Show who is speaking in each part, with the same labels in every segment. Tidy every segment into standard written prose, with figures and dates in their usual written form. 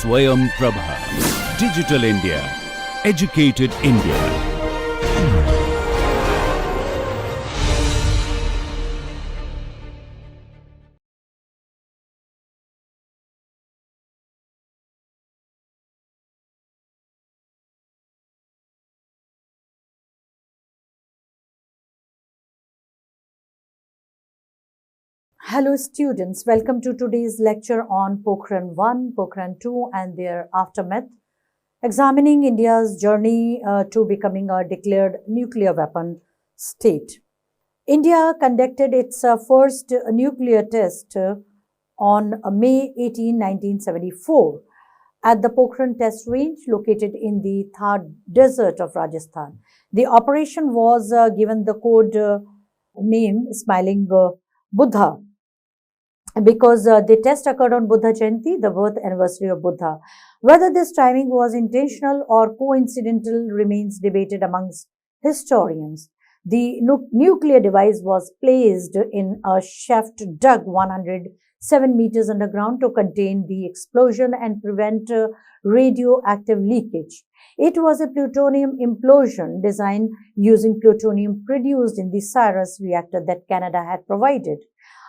Speaker 1: Swayam Prabha. Digital India. Educated India.
Speaker 2: Hello students, welcome to today's lecture on Pokhran-1, Pokhran-2 and their aftermath, examining India's journey to becoming a declared nuclear weapon state. India conducted its first nuclear test on May 18, 1974 at the Pokhran test range located in the Thar desert of Rajasthan. The operation was given the code name Smiling Buddha, because the test occurred on Buddha Jayanti, the birth anniversary of Buddha. Whether this timing was intentional or coincidental remains debated amongst historians. The nuclear device was placed in a shaft dug 107 meters underground to contain the explosion and prevent radioactive leakage. It was a plutonium implosion designed using plutonium produced in the Cyrus reactor that Canada had provided.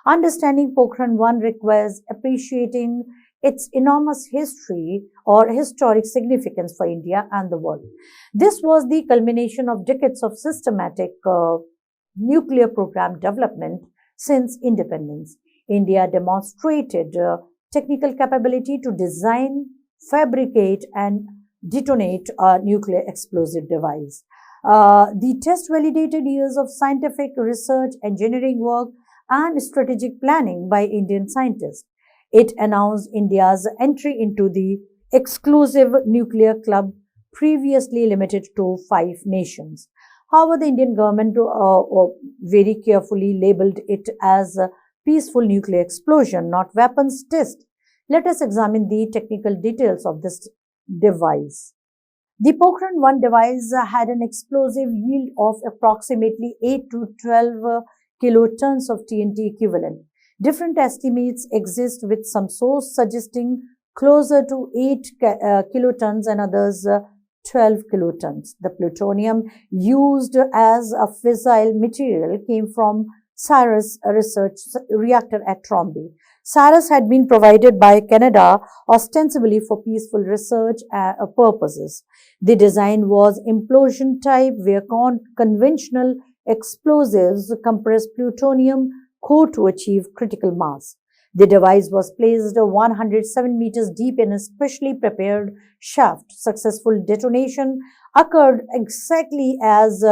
Speaker 2: Understanding Pokhran-1 requires appreciating its enormous history or historic significance for India and the world. This was the culmination of decades of systematic nuclear program development since independence. India demonstrated technical capability to design, fabricate, and detonate a nuclear explosive device. The test validated years of scientific research, engineering work, and strategic planning by Indian scientists. It announced India's entry into the exclusive nuclear club previously limited to 5 nations. However, the Indian government very carefully labeled it as a peaceful nuclear explosion, not weapons test. Let us examine the technical details of this device. The Pokhran-1 device had an explosive yield of approximately 8 to 12 kilotons of TNT equivalent. Different estimates exist, with some source suggesting closer to 8 kilotons and others 12 kilotons. The plutonium used as a fissile material came from Cyrus research reactor at Trombay. Cyrus had been provided by Canada ostensibly for peaceful research purposes. The design was implosion type, where conventional explosives compress plutonium core to achieve critical mass. The device was placed 107 meters deep in a specially prepared shaft. Successful detonation occurred exactly as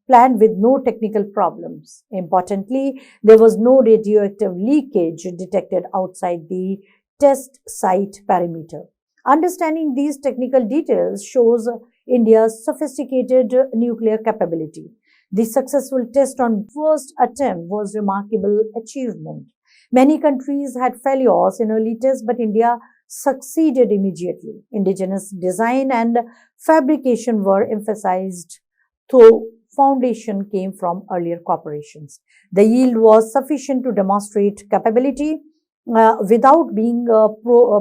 Speaker 2: planned with no technical problems. Importantly, there was no radioactive leakage detected outside the test site perimeter. Understanding these technical details shows India's sophisticated nuclear capability. The successful test on first attempt was a remarkable achievement. Many countries had failures in early tests, but India succeeded immediately. Indigenous design and fabrication were emphasized, though foundation came from earlier corporations. The yield was sufficient to demonstrate capability without being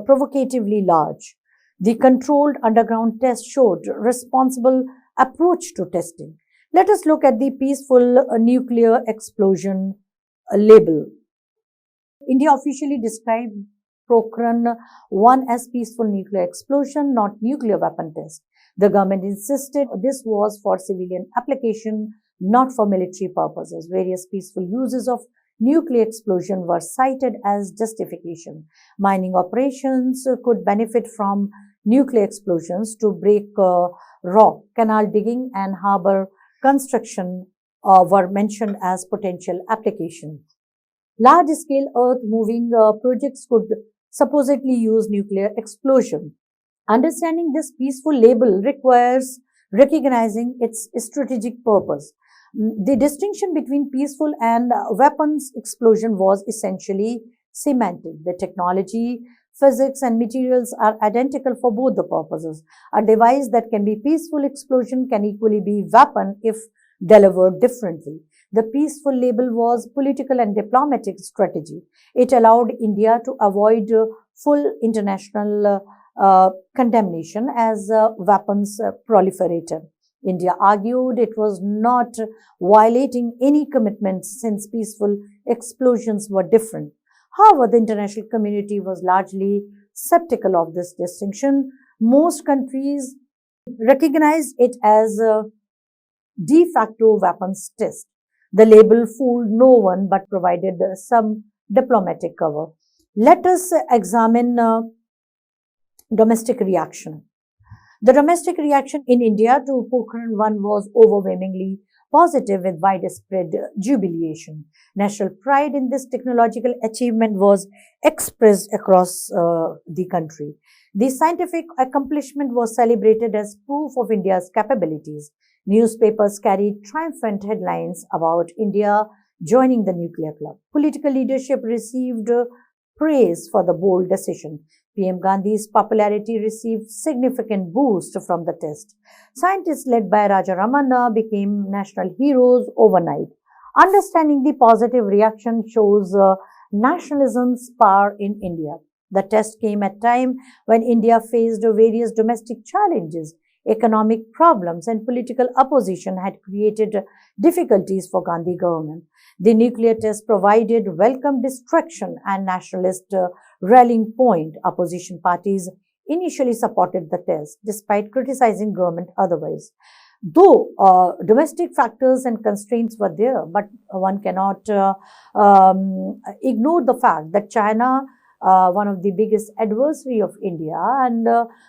Speaker 2: provocatively large. The controlled underground test showed responsible approach to testing. Let us look at the peaceful nuclear explosion label. India officially described Pokhran-1 as peaceful nuclear explosion, not nuclear weapon test. The government insisted this was for civilian application, not for military purposes. Various peaceful uses of nuclear explosion were cited as justification. Mining operations could benefit from nuclear explosions to break rock. Canal digging and harbor construction were mentioned as potential applications. Large-scale earth-moving projects could supposedly use nuclear explosion. Understanding this peaceful label requires recognizing its strategic purpose. The distinction between peaceful and weapons explosion was essentially semantic. The technology, physics, and materials are identical for both the purposes. A device that can be peaceful explosion can equally be weapon if delivered differently. The peaceful label was political and diplomatic strategy. It allowed India to avoid full international condemnation as a weapons proliferator. India argued it was not violating any commitments since peaceful explosions were different. However, the international community was largely skeptical of this distinction. Most countries recognized it as a de facto weapons test. The label fooled no one but provided some diplomatic cover. Let us examine domestic reaction. The domestic reaction in India to Pokhran-1 was overwhelmingly positive with widespread jubilation. National pride in this technological achievement was expressed across the country. The scientific accomplishment was celebrated as proof of India's capabilities. Newspapers carried triumphant headlines about India joining the nuclear club. Political leadership received praise for the bold decision. PM Gandhi's popularity received significant boost from the test. Scientists led by Rachana became national heroes overnight. Understanding the positive reaction shows nationalism's power in India. The test came at a time when India faced various domestic challenges. Economic problems and political opposition had created difficulties for Gandhi government. The nuclear test provided welcome distraction and nationalist rallying point. Opposition parties initially supported the test despite criticizing government otherwise. Though domestic factors and constraints were there, but one cannot ignore the fact that China, one of the biggest adversary of India and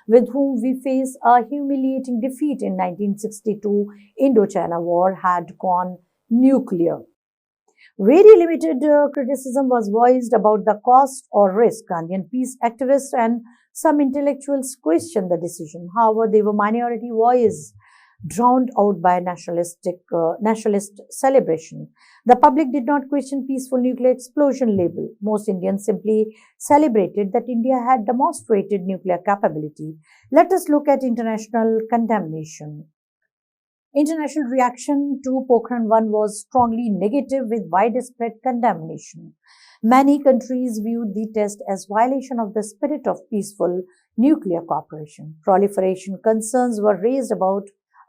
Speaker 2: with whom we face a humiliating defeat in 1962 Indo-China war, had gone nuclear. Very limited criticism was voiced about the cost or risk. Gandhian peace activists and some intellectuals questioned the decision. However, they were minority voices drowned out by nationalist celebration. The public did not question peaceful nuclear explosion label. Most Indians simply celebrated that India had demonstrated nuclear capability. Let us look at international condemnation. International reaction to Pokhran-1 was strongly negative with widespread condemnation. Many countries viewed the test as violation of the spirit of peaceful nuclear cooperation. Proliferation concerns were raised about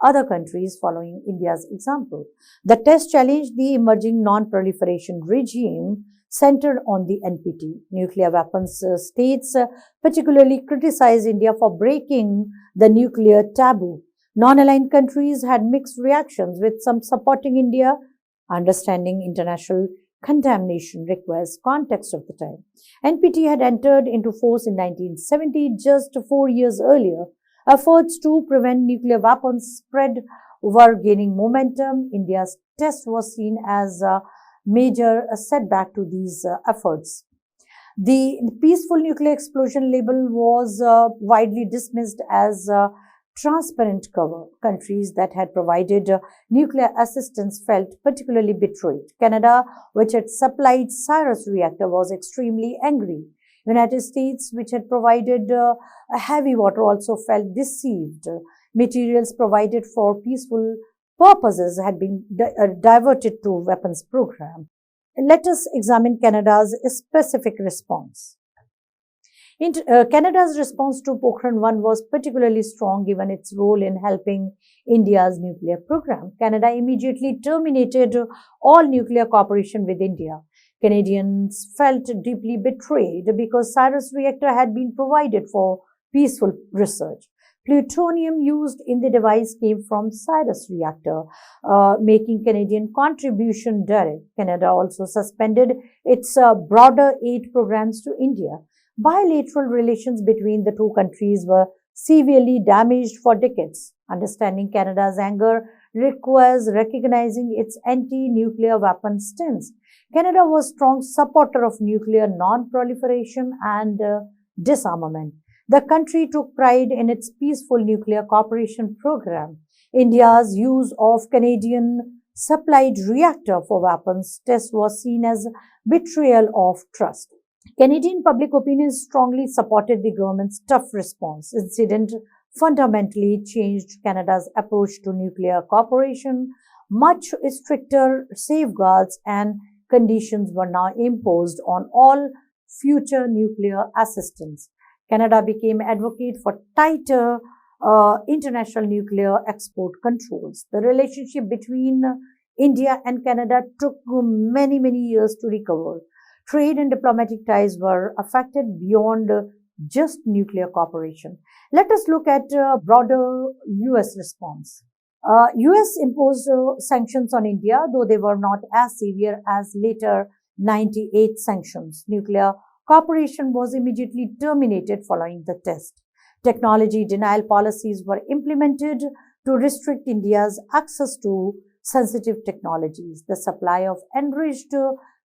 Speaker 2: other countries following India's example. The test challenged the emerging non-proliferation regime centered on the NPT. Nuclear weapons states particularly criticized India for breaking the nuclear taboo. Non-aligned countries had mixed reactions, with some supporting India. Understanding international condemnation requires context of the time. NPT had entered into force in 1970, just 4 years earlier. Efforts to prevent nuclear weapons spread were gaining momentum. India's test was seen as a major setback to these efforts. The peaceful nuclear explosion label was widely dismissed as transparent cover. Countries that had provided nuclear assistance felt particularly betrayed. Canada, which had supplied Cyrus reactor, was extremely angry. United States, which had provided heavy water, also felt deceived. Materials provided for peaceful purposes had been diverted to weapons program. Let us examine Canada's specific response. Canada's response to Pokhran-1 was particularly strong given its role in helping India's nuclear program. Canada immediately terminated all nuclear cooperation with India. Canadians felt deeply betrayed because Cyrus reactor had been provided for peaceful research. Plutonium used in the device came from Cyrus reactor, making Canadian contribution direct. Canada also suspended its broader aid programs to India. Bilateral relations between the two countries were severely damaged for decades. Understanding Canada's anger requires recognizing its anti-nuclear weapons stance. Canada was a strong supporter of nuclear non-proliferation and disarmament. The country took pride in its peaceful nuclear cooperation program. India's use of Canadian supplied reactor for weapons test was seen as betrayal of trust. Canadian public opinion strongly supported the government's tough response. Incident fundamentally changed Canada's approach to nuclear cooperation. Much stricter safeguards and conditions were now imposed on all future nuclear assistance. Canada became advocate for tighter international nuclear export controls. The relationship between India and Canada took many, many years to recover. Trade and diplomatic ties were affected beyond just nuclear cooperation. Let us look at broader US response. US imposed sanctions on India, though they were not as severe as later 98 sanctions. Nuclear cooperation was immediately terminated following the test. Technology denial policies were implemented to restrict India's access to sensitive technologies. The supply of enriched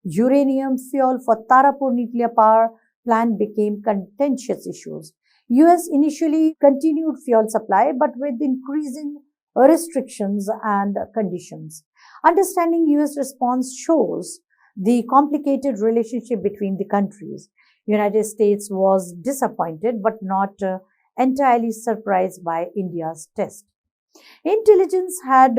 Speaker 2: uranium fuel for Tarapur nuclear power plant became contentious issues. US initially continued fuel supply, but with increasing restrictions and conditions. Understanding US response shows the complicated relationship between the countries. United States was disappointed but not entirely surprised by India's test. Intelligence had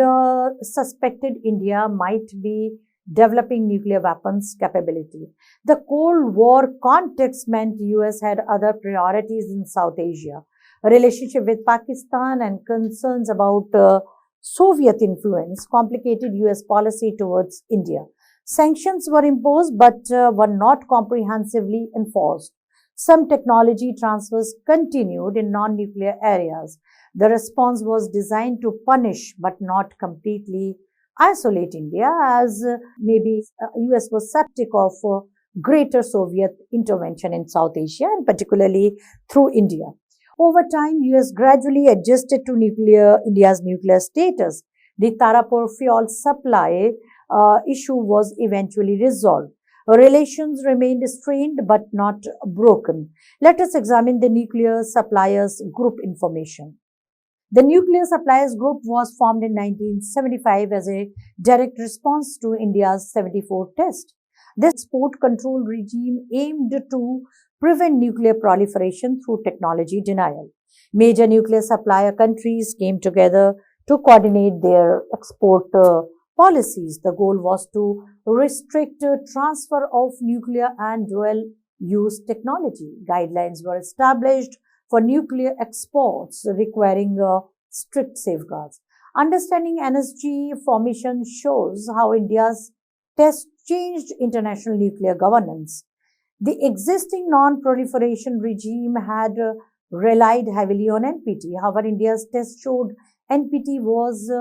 Speaker 2: suspected India might be developing nuclear weapons capability. The Cold War context meant US had other priorities in South Asia. A relationship with Pakistan and concerns about Soviet influence complicated US policy towards India. Sanctions were imposed but were not comprehensively enforced. Some technology transfers continued in non-nuclear areas. The response was designed to punish but not completely isolate India, as maybe US was skeptic of greater Soviet intervention in South Asia and particularly through India. Over time, US gradually adjusted to India's nuclear status. The Tarapur fuel supply issue was eventually resolved. Relations remained strained but not broken. Let us examine the nuclear suppliers group information. The Nuclear Suppliers Group was formed in 1975 as a direct response to India's 74 test. This export control regime aimed to prevent nuclear proliferation through technology denial. Major nuclear supplier countries came together to coordinate their export policies. The goal was to restrict transfer of nuclear and dual-use technology. Guidelines were established for nuclear exports requiring strict safeguards. Understanding NSG formation shows how India's test changed international nuclear governance. The existing non-proliferation regime had relied heavily on NPT. However, India's test showed NPT was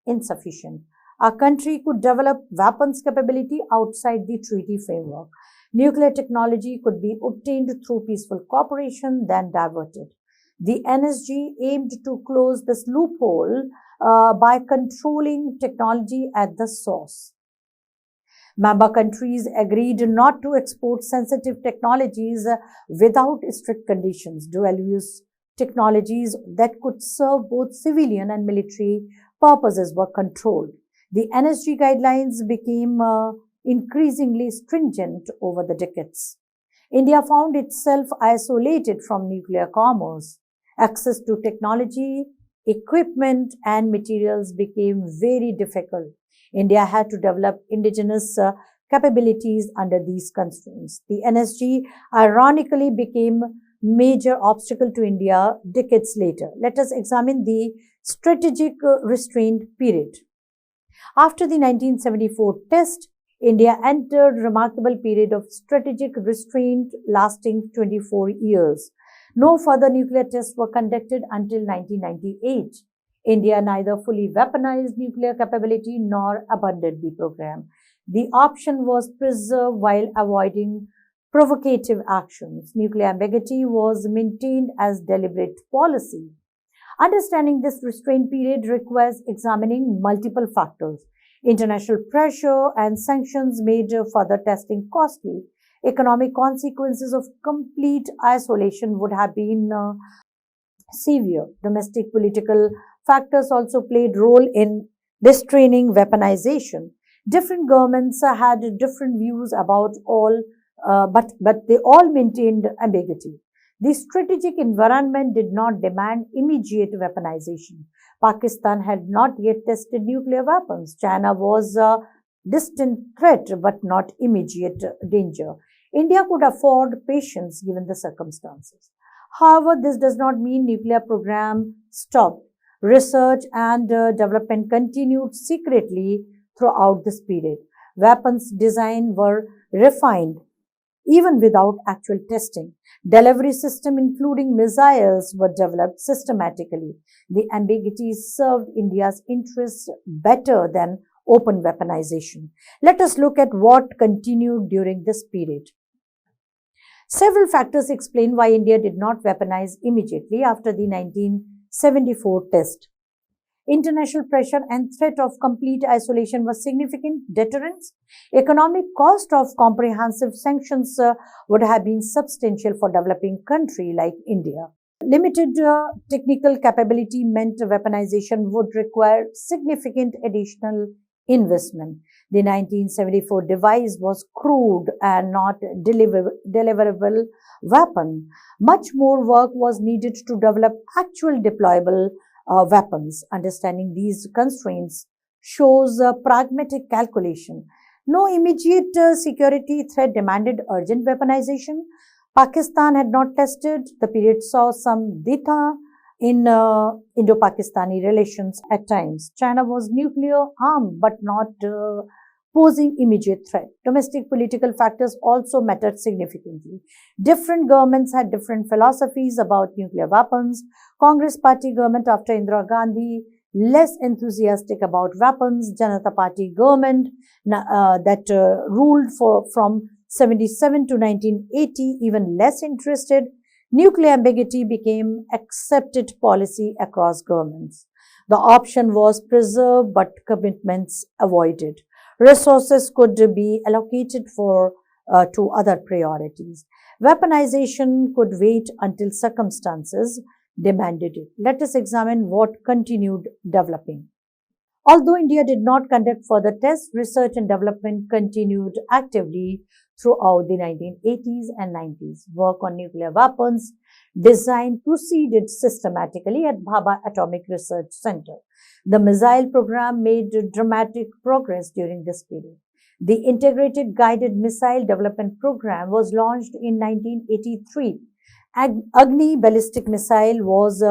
Speaker 2: insufficient. A country could develop weapons capability outside the treaty framework. Nuclear technology could be obtained through peaceful cooperation, then diverted. The NSG aimed to close this loophole by controlling technology at the source. Member countries agreed not to export sensitive technologies without strict conditions. Dual-use technologies that could serve both civilian and military purposes were controlled. The NSG guidelines became increasingly stringent over the decades. India found itself isolated from nuclear commerce. Access to technology, equipment, and materials became very difficult. India had to develop indigenous capabilities under these constraints. The NSG ironically became major obstacle to India decades later. Let us examine the strategic restraint period. After the 1974 test, India entered a remarkable period of strategic restraint lasting 24 years. No further nuclear tests were conducted until 1998. India neither fully weaponized nuclear capability nor abandoned the program. The option was preserved while avoiding provocative actions. Nuclear ambiguity was maintained as deliberate policy. Understanding this restraint period requires examining multiple factors. International pressure and sanctions made further testing costly. Economic consequences of complete isolation would have been severe. Domestic political factors also played role in restraining weaponization. Different governments had different views about all, but they all maintained ambiguity. The strategic environment did not demand immediate weaponization. Pakistan had not yet tested nuclear weapons. China was a distant threat but not immediate danger. India could afford patience given the circumstances. However, this does not mean nuclear program stopped. Research and development continued secretly throughout this period. Weapons design were refined even without actual testing. Delivery system, including missiles, were developed systematically. The ambiguities served India's interests better than open weaponization. Let us look at what continued during this period. Several factors explain why India did not weaponize immediately after the 1974 test. International pressure and threat of complete isolation was significant deterrents. Economic cost of comprehensive sanctions would have been substantial for developing country like India. Limited technical capability meant weaponization would require significant additional investment. The 1974 device was crude and not deliverable weapon. Much more work was needed to develop actual deployable weapons. Understanding these constraints shows pragmatic calculation. No immediate security threat demanded urgent weaponization. Pakistan had not tested. The period saw some ditha in Indo-Pakistani relations at times. China was nuclear armed but not posing immediate threat. Domestic political factors also mattered significantly. Different governments had different philosophies about nuclear weapons. Congress Party government after Indira Gandhi, less enthusiastic about weapons. Janata Party government that ruled from 77 to 1980, even less interested. Nuclear ambiguity became accepted policy across governments. The option was preserved but commitments avoided. Resources could be allocated to other priorities. Weaponization could wait until circumstances demanded it. Let us examine what continued developing. Although India did not conduct further tests, research and development continued actively throughout the 1980s and 90s. Work on nuclear weapons design proceeded systematically at Bhabha Atomic Research Centre. The missile program made dramatic progress during this period. The Integrated Guided Missile Development Program was launched in 1983. Agni ballistic missile was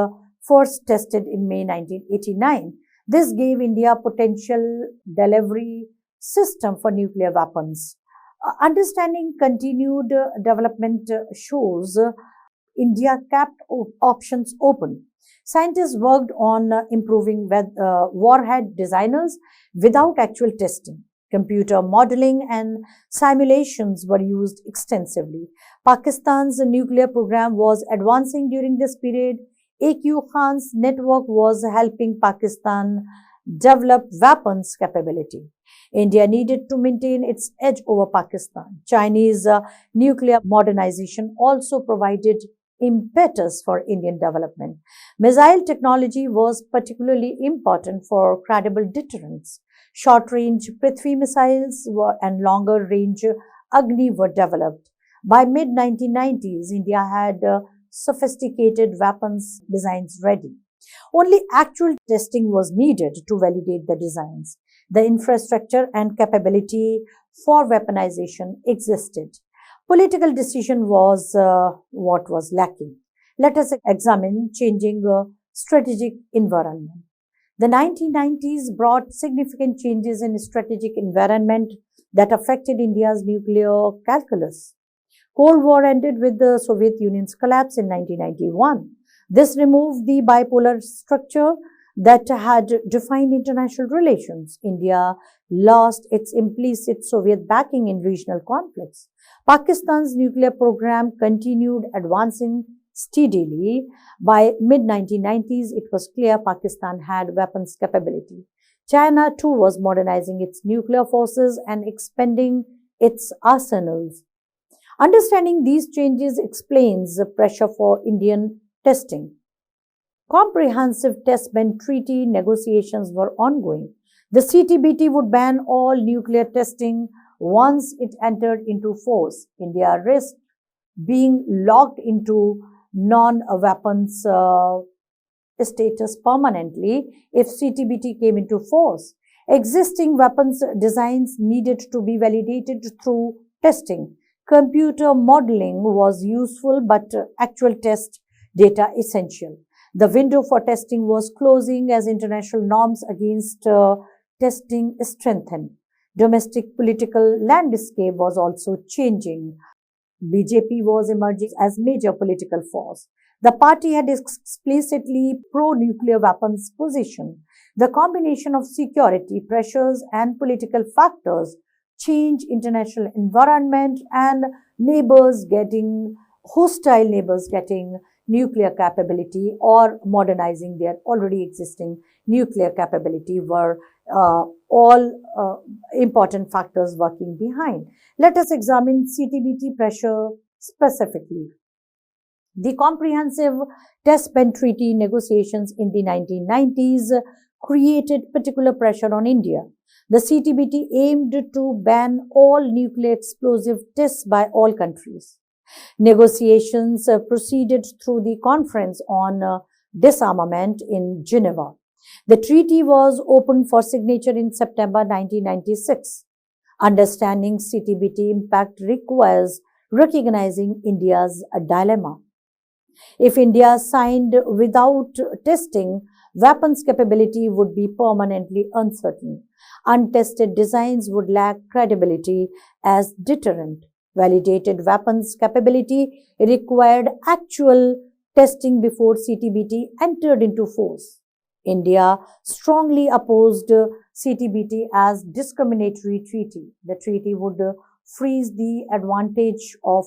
Speaker 2: first tested in May 1989. This gave India potential delivery system for nuclear weapons. Understanding continued development shows India kept options open. Scientists worked on improving warhead designers without actual testing. Computer modeling and simulations were used extensively. Pakistan's nuclear program was advancing during this period. A.Q. Khan's network was helping Pakistan develop weapons capability. India needed to maintain its edge over Pakistan. Chinese nuclear modernization also provided impetus for Indian development. Missile technology was particularly important for credible deterrence. Short-range Prithvi missiles and longer-range Agni were developed. By mid-1990s, India had sophisticated weapons designs ready. Only actual testing was needed to validate the designs. The infrastructure and capability for weaponization existed. Political decision was what was lacking. Let us examine changing strategic environment. The 1990s brought significant changes in strategic environment that affected India's nuclear calculus. Cold War ended with the Soviet Union's collapse in 1991. This removed the bipolar structure that had defined international relations. India lost its implicit Soviet backing in regional conflicts. Pakistan's nuclear program continued advancing steadily. By mid-1990s, it was clear Pakistan had weapons capability. China too was modernizing its nuclear forces and expanding its arsenals. Understanding these changes explains the pressure for Indian testing. Comprehensive test ban treaty negotiations were ongoing. The CTBT would ban all nuclear testing once it entered into force. India risked being locked into non-weapons status permanently if CTBT came into force. Existing weapons designs needed to be validated through testing. Computer modeling was useful, but actual tests data essential. The window for testing was closing as international norms against testing strengthened. Domestic political landscape was also changing. BJP was emerging as major political force. The party had explicitly pro-nuclear weapons position. The combination of security pressures and political factors changed international environment and hostile neighbors getting nuclear capability or modernizing their already existing nuclear capability were all important factors working behind. Let us examine CTBT pressure specifically. The Comprehensive Test Ban Treaty negotiations in the 1990s created particular pressure on India. The CTBT aimed to ban all nuclear explosive tests by all countries. Negotiations proceeded through the Conference on Disarmament in Geneva. The treaty was opened for signature in September 1996. Understanding CTBT impact requires recognizing India's dilemma. If India signed without testing, weapons capability would be permanently uncertain. Untested designs would lack credibility as deterrent. Validated weapons capability required actual testing before CTBT entered into force. India strongly opposed CTBT as discriminatory treaty. The treaty would freeze the advantage of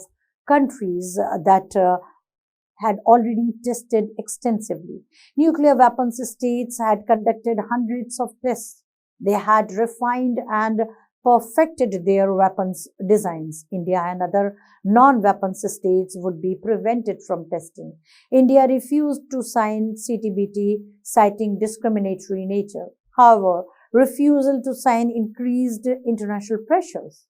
Speaker 2: countries that had already tested extensively. Nuclear weapons states had conducted hundreds of tests. They had refined and perfected their weapons designs. India and other non-weapons states would be prevented from testing. India refused to sign CTBT, citing discriminatory nature. However, refusal to sign increased international pressures.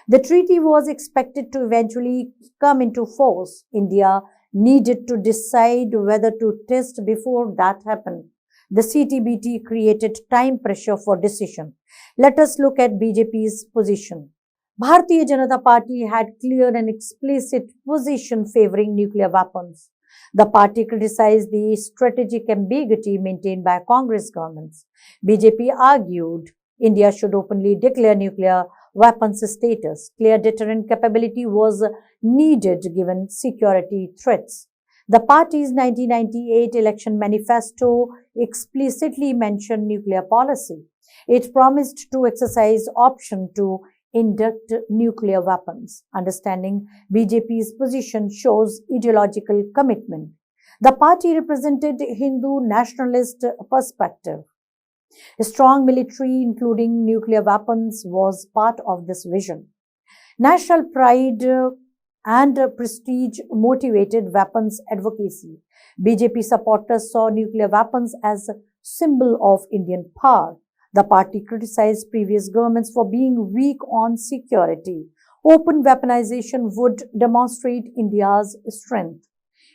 Speaker 2: The treaty was expected to eventually come into force. India needed to decide whether to test before that happened. The CTBT created time pressure for decision. Let us look at BJP's position. Bharatiya Janata Party had clear and explicit position favoring nuclear weapons. The party criticized the strategic ambiguity maintained by Congress governments. BJP argued India should openly declare nuclear weapons status. Clear deterrent capability was needed given security threats. The party's 1998 election manifesto explicitly mentioned nuclear policy. It promised to exercise option to induct nuclear weapons. Understanding BJP's position shows ideological commitment. The party represented Hindu nationalist perspective. A strong military, including nuclear weapons, was part of this vision. National pride and prestige motivated weapons advocacy. BJP supporters saw nuclear weapons as a symbol of Indian power. The party criticized previous governments for being weak on security. Open weaponization would demonstrate India's strength.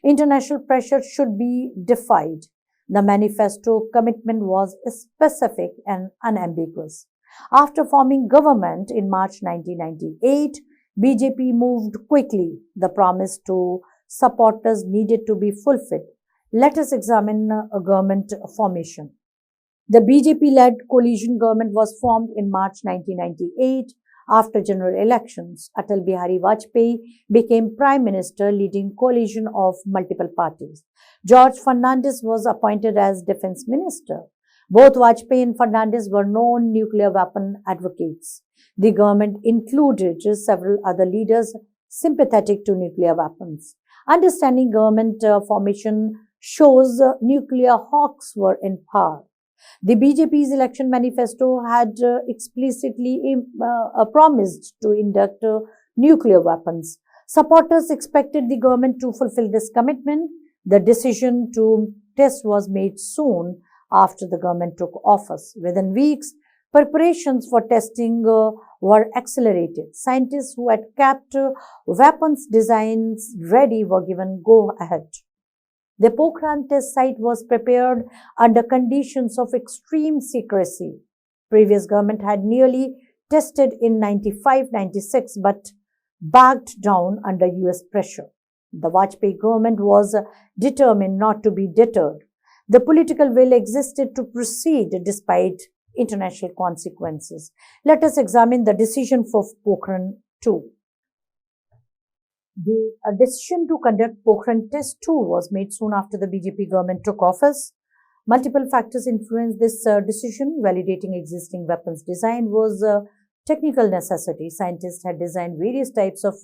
Speaker 2: International pressure should be defied. The manifesto commitment was specific and unambiguous. After forming government in March 1998, BJP moved quickly. The promise to supporters needed to be fulfilled. Let us examine a government formation. The BJP-led coalition government was formed in March 1998 after general elections. Atal Bihari Vajpayee became Prime Minister, leading coalition of multiple parties. George Fernandes was appointed as Defense Minister. Both Vajpayee and Fernandes were known nuclear weapon advocates. The government included several other leaders sympathetic to nuclear weapons. Understanding government formation shows nuclear hawks were in power. The BJP's election manifesto had explicitly promised to induct nuclear weapons. Supporters expected the government to fulfill this commitment. The decision to test was made soon after the government took office. Within weeks, preparations for testing were accelerated. Scientists who had kept weapons designs ready were given go-ahead. The Pokhran test site was prepared under conditions of extreme secrecy. Previous government had nearly tested in 95-96 but backed down under US pressure. The Vajpayee government was determined not to be deterred. The political will existed to proceed despite international consequences. Let us examine the decision for Pokhran-2. The decision to conduct Pokhran Test 2 was made soon after the BJP government took office. Multiple factors influenced this decision. Validating existing weapons design was a technical necessity. Scientists had designed various types of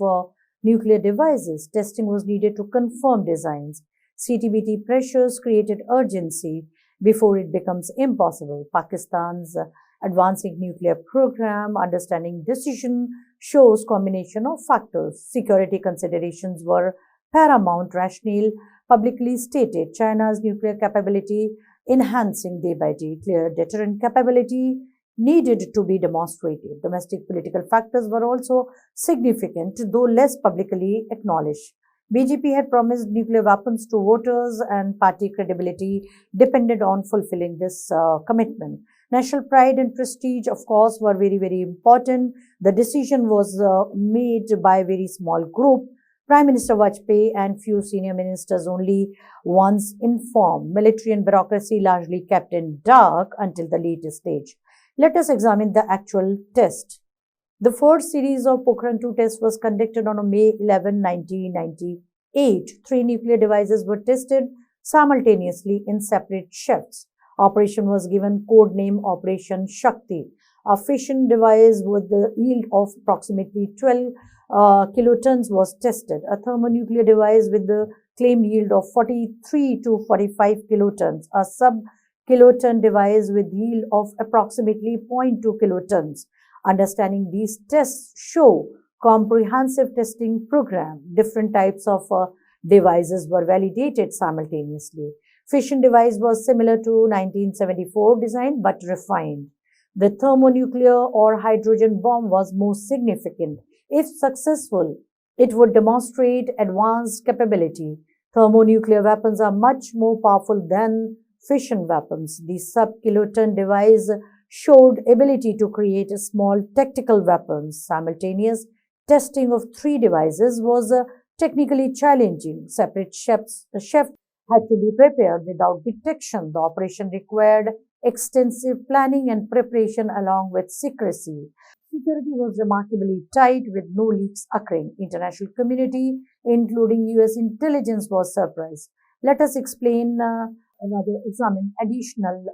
Speaker 2: nuclear devices. Testing was needed to confirm designs. CTBT pressures created urgency before it becomes impossible. Pakistan's advancing nuclear program, understanding decision shows combination of factors. Security considerations were paramount. Rationale publicly stated China's nuclear capability enhancing day by day. Clear deterrent capability needed to be demonstrated. Domestic political factors were also significant, though less publicly acknowledged. BJP had promised nuclear weapons to voters, and party credibility depended on fulfilling this commitment. National pride and prestige, of course, were very, very important. The decision was made by a very small group. Prime Minister Vajpayee and few senior ministers only once informed. Military and bureaucracy largely kept in dark until the later stage. Let us examine the actual test. The first series of Pokhran-2 tests was conducted on May 11, 1998. 3 nuclear devices were tested simultaneously in separate shifts. Operation was given code name Operation Shakti. A fission device with the yield of approximately 12 kilotons was tested. A thermonuclear device with the claimed yield of 43 to 45 kilotons. A sub-kiloton device with yield of approximately 0.2 kilotons. Understanding these tests show comprehensive testing program. Different types of devices were validated simultaneously. Fission device was similar to 1974 design but refined. The thermonuclear or hydrogen bomb was most significant. If successful, it would demonstrate advanced capability. Thermonuclear weapons are much more powerful than fission weapons. The sub-kiloton device showed ability to create a small tactical weapons. Simultaneous testing of 3 devices was technically challenging. Separate shifts had to be prepared without detection. The operation required extensive planning and preparation along with secrecy. Security was remarkably tight with no leaks occurring. International community, including US intelligence, was surprised. Let us examine additional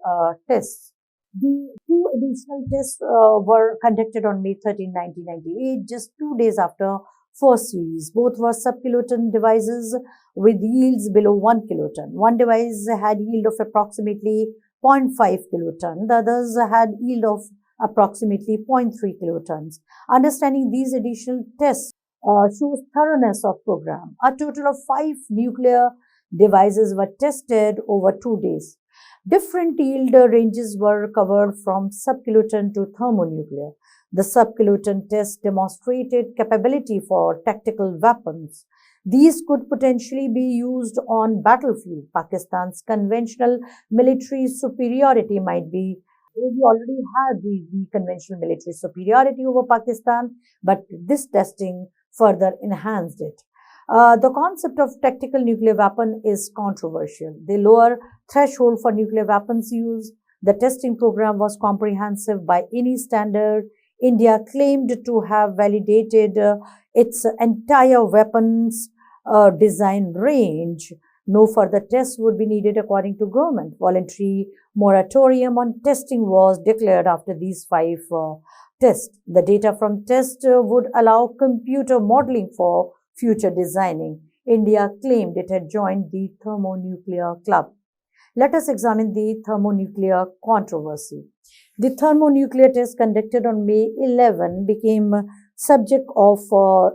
Speaker 2: tests. The 2 additional tests were conducted on May 13, 1998, just 2 days after first series. Both were sub-kiloton devices with yields below 1 kiloton. One device had yield of approximately 0.5 kiloton. The others had yield of approximately 0.3 kilotons. Understanding these additional tests shows thoroughness of program. A total of 5 nuclear devices were tested over 2 days. Different yield ranges were covered from sub-kiloton to thermonuclear. The sub-kiloton test demonstrated capability for tactical weapons. These could potentially be used on battlefield. Pakistan's conventional military superiority might be, we already had the conventional military superiority over Pakistan, but this testing further enhanced it. The concept of tactical nuclear weapon is controversial. The lower threshold for nuclear weapons use. The testing program was comprehensive by any standard. India claimed to have validated its entire weapons design range. No further tests would be needed according to government. Voluntary moratorium on testing was declared after these 5 tests. The data from tests would allow computer modeling for future designing. India claimed it had joined the thermonuclear club. Let us examine the thermonuclear controversy. The thermonuclear test conducted on May 11 became subject of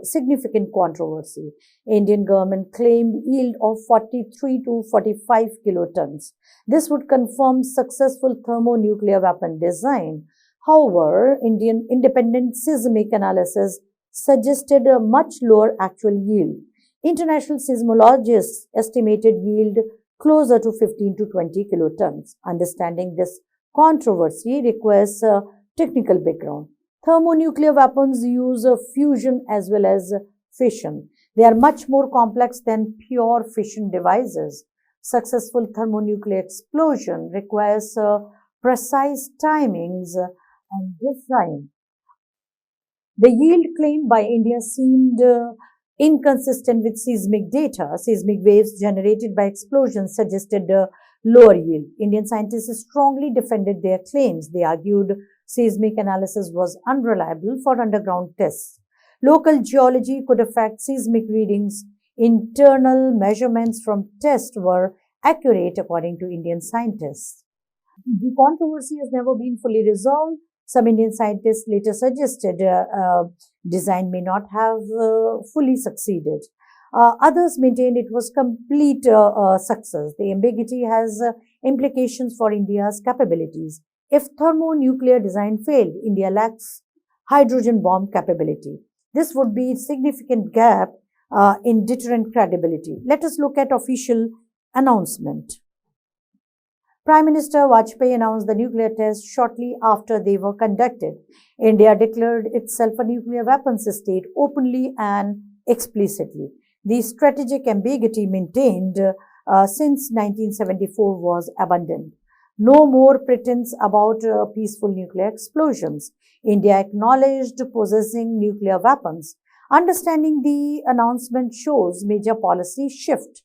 Speaker 2: significant controversy. Indian government claimed yield of 43 to 45 kilotons. This would confirm successful thermonuclear weapon design. However, Indian independent seismic analysis suggested a much lower actual yield. International seismologists estimated yield closer to 15 to 20 kilotons. Understanding this controversy requires a technical background. Thermonuclear weapons use fusion as well as fission. They are much more complex than pure fission devices. Successful thermonuclear explosion requires precise timings and design. The yield claimed by India seemed inconsistent with seismic data. Seismic waves generated by explosions suggested lower yield. Indian scientists strongly defended their claims. They argued seismic analysis was unreliable for underground tests. Local geology could affect seismic readings. Internal measurements from tests were accurate, according to Indian scientists. The controversy has never been fully resolved. Some Indian scientists later suggested design may not have fully succeeded. Others maintained it was complete success. The ambiguity has implications for India's capabilities. If thermonuclear design failed, India lacks hydrogen bomb capability. This would be a significant gap in deterrent credibility. Let us look at official announcement. Prime Minister Vajpayee announced the nuclear tests shortly after they were conducted. India declared itself a nuclear weapons state openly and explicitly. The strategic ambiguity maintained since 1974 was abandoned. No more pretense about peaceful nuclear explosions. India acknowledged possessing nuclear weapons. Understanding the announcement shows major policy shift.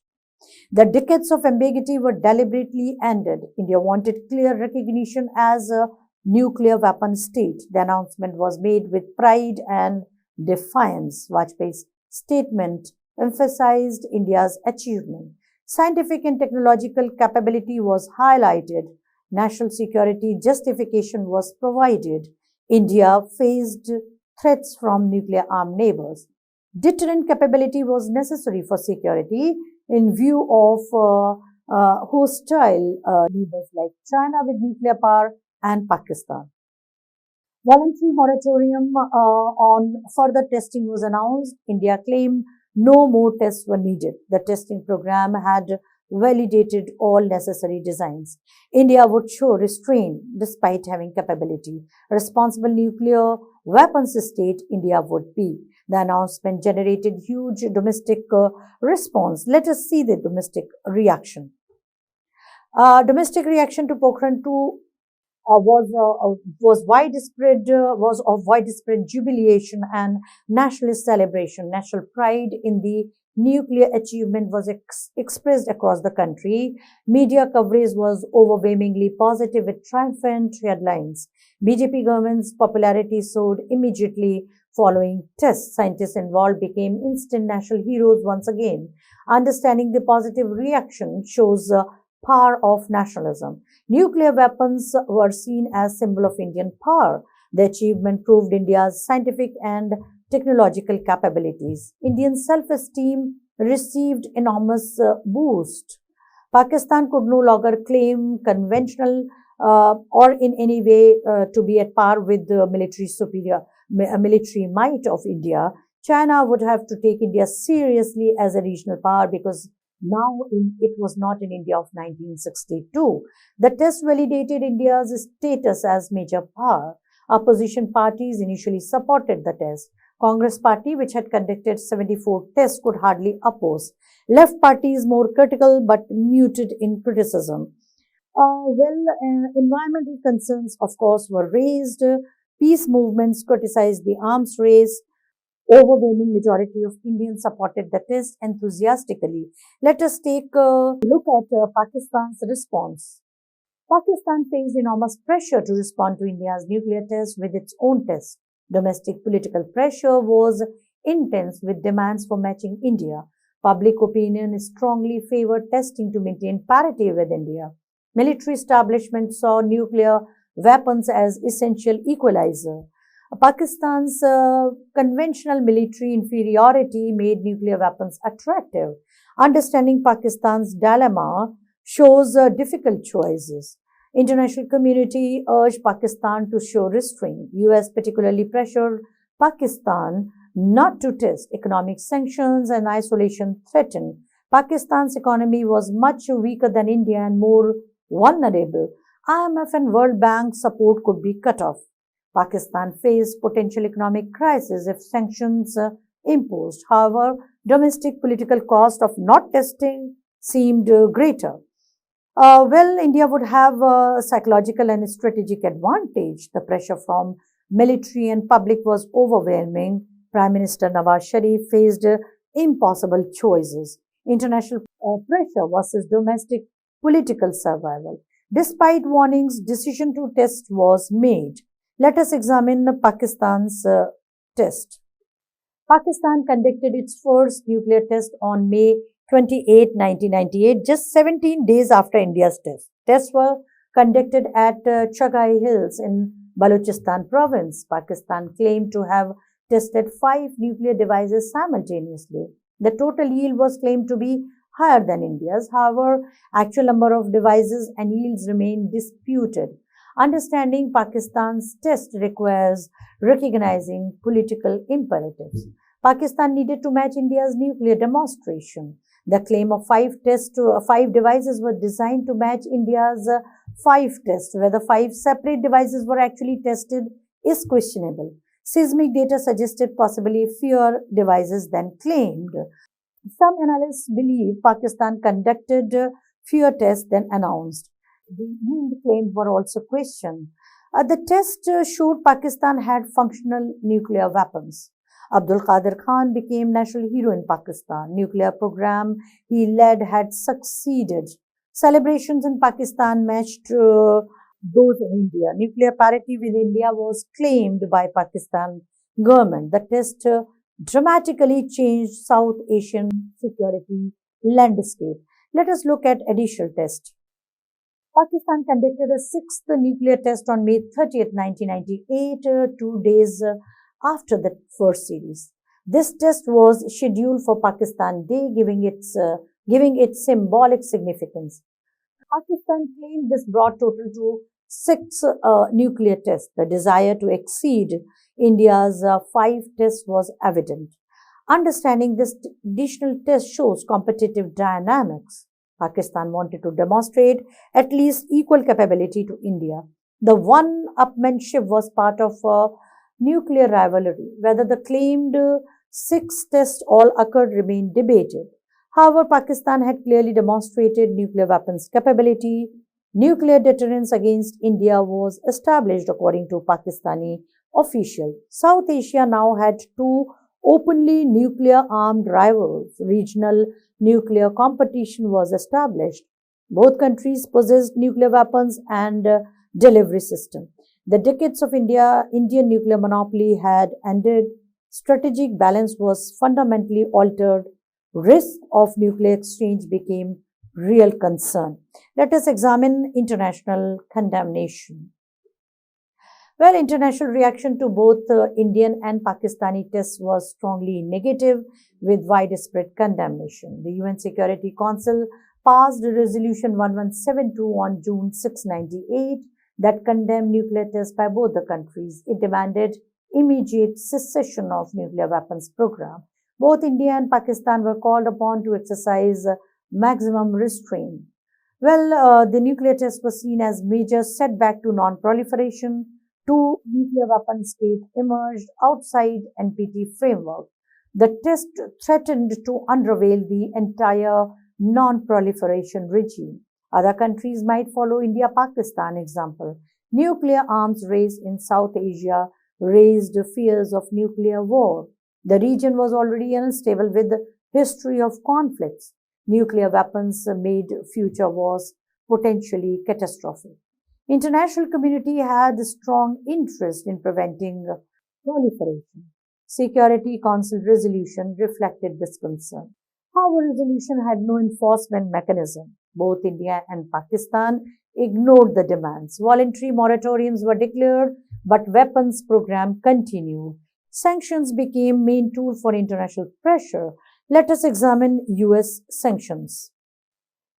Speaker 2: The decades of ambiguity were deliberately ended. India wanted clear recognition as a nuclear weapon state. The announcement was made with pride and defiance. Vajpayee's statement emphasized India's achievement. Scientific and technological capability was highlighted. National security justification was provided. India faced threats from nuclear-armed neighbors. Deterrent capability was necessary for security in view of hostile neighbors like China with nuclear power and Pakistan. Voluntary moratorium on further testing was announced. India claimed no more tests were needed. The testing program had validated all necessary designs. India would show restraint despite having capability. A responsible nuclear weapons state India would be. The announcement generated huge domestic response. Let us see the domestic reaction. Domestic reaction to Pokhran-ll was of widespread jubilation and nationalist celebration. National pride in the nuclear achievement was expressed across the country. Media coverage was overwhelmingly positive with triumphant headlines. BJP government's popularity soared immediately following tests. Scientists involved became instant national heroes once again. Understanding the positive reaction shows the power of nationalism. Nuclear weapons were seen as symbol of Indian power. The achievement proved India's scientific and technological capabilities. Indian self-esteem received enormous boost. Pakistan could no longer claim conventional or in any way to be at par with the military might of India. China would have to take India seriously as a regional power because now it was not in India of 1962. The test validated India's status as major power. Opposition parties initially supported the test. Congress party, which had conducted 74 tests, could hardly oppose. Left parties more critical but muted in criticism. Environmental concerns, of course, were raised. Peace movements criticized the arms race. Overwhelming majority of Indians supported the test enthusiastically. Let us take a look at Pakistan's response. Pakistan faced enormous pressure to respond to India's nuclear test with its own test. Domestic political pressure was intense with demands for matching India. Public opinion strongly favored testing to maintain parity with India. Military establishment saw nuclear weapons as essential equalizer. Pakistan's conventional military inferiority made nuclear weapons attractive. Understanding Pakistan's dilemma shows difficult choices. International community urged Pakistan to show restraint. US particularly pressured Pakistan not to test. Economic sanctions and isolation threatened. Pakistan's economy was much weaker than India and more vulnerable. IMF and World Bank support could be cut off. Pakistan faced potential economic crisis if sanctions imposed. However, domestic political cost of not testing seemed greater. India would have a psychological and strategic advantage. The pressure from military and public was overwhelming. Prime Minister Nawaz Sharif faced impossible choices. International pressure versus domestic political survival. Despite warnings, decision to test was made. Let us examine Pakistan's test. Pakistan conducted its first nuclear test on May 28, 1998, just 17 days after India's test. Tests were conducted at Chagai Hills in Balochistan province. Pakistan claimed to have tested 5 nuclear devices simultaneously. The total yield was claimed to be higher than India's. However, actual number of devices and yields remain disputed. Understanding Pakistan's test requires recognizing political imperatives. Pakistan needed to match India's nuclear demonstration. The claim of 5 devices were designed to match India's 5 tests. Whether 5 separate devices were actually tested is questionable. Seismic data suggested possibly fewer devices than claimed. Some analysts believe Pakistan conducted fewer tests than announced. The yield claims were also questioned. The test showed Pakistan had functional nuclear weapons. Abdul Qadir Khan became national hero in Pakistan. Nuclear program he led had succeeded. Celebrations in Pakistan matched those in India. Nuclear parity with India was claimed by Pakistan government. The test dramatically changed South Asian security landscape. Let us look at additional test. Pakistan conducted a 6th nuclear test on May 30th, 1998, 2 days after the first series. This test was scheduled for Pakistan Day, giving it symbolic significance. Pakistan claimed this brought total to 6 nuclear tests. The desire to exceed India's 5 tests was evident. Understanding this additional test shows competitive dynamics. Pakistan wanted to demonstrate at least equal capability to India. The one-upmanship was part of a nuclear rivalry. Whether the claimed 6 tests all occurred remained debated. However, Pakistan had clearly demonstrated nuclear weapons capability. Nuclear deterrence against India was established according to Pakistani officials. South Asia now had 2 openly nuclear-armed rivals. Regional nuclear competition was established. Both countries possessed nuclear weapons and delivery system. The decades of Indian nuclear monopoly had ended. Strategic balance was fundamentally altered. Risk of nuclear exchange became real concern. Let us examine international condemnation. Well, international reaction to both Indian and Pakistani tests was strongly negative with widespread condemnation. The UN Security Council passed Resolution 1172 on June 6, 1998 that condemned nuclear tests by both the countries. It demanded immediate cessation of nuclear weapons program. Both India and Pakistan were called upon to exercise maximum restraint. Well, the nuclear test was seen as major setback to non-proliferation. 2 nuclear weapon states emerged outside NPT framework. The test threatened to unravel the entire non-proliferation regime. Other countries might follow India-Pakistan example. Nuclear arms race in South Asia raised fears of nuclear war. The region was already unstable with the history of conflicts. Nuclear weapons made future wars potentially catastrophic. International community had a strong interest in preventing proliferation. Security Council resolution reflected this concern. However, resolution had no enforcement mechanism. Both India and Pakistan ignored the demands. Voluntary moratoriums were declared, but weapons program continued. Sanctions became main tool for international pressure. Let us examine US sanctions.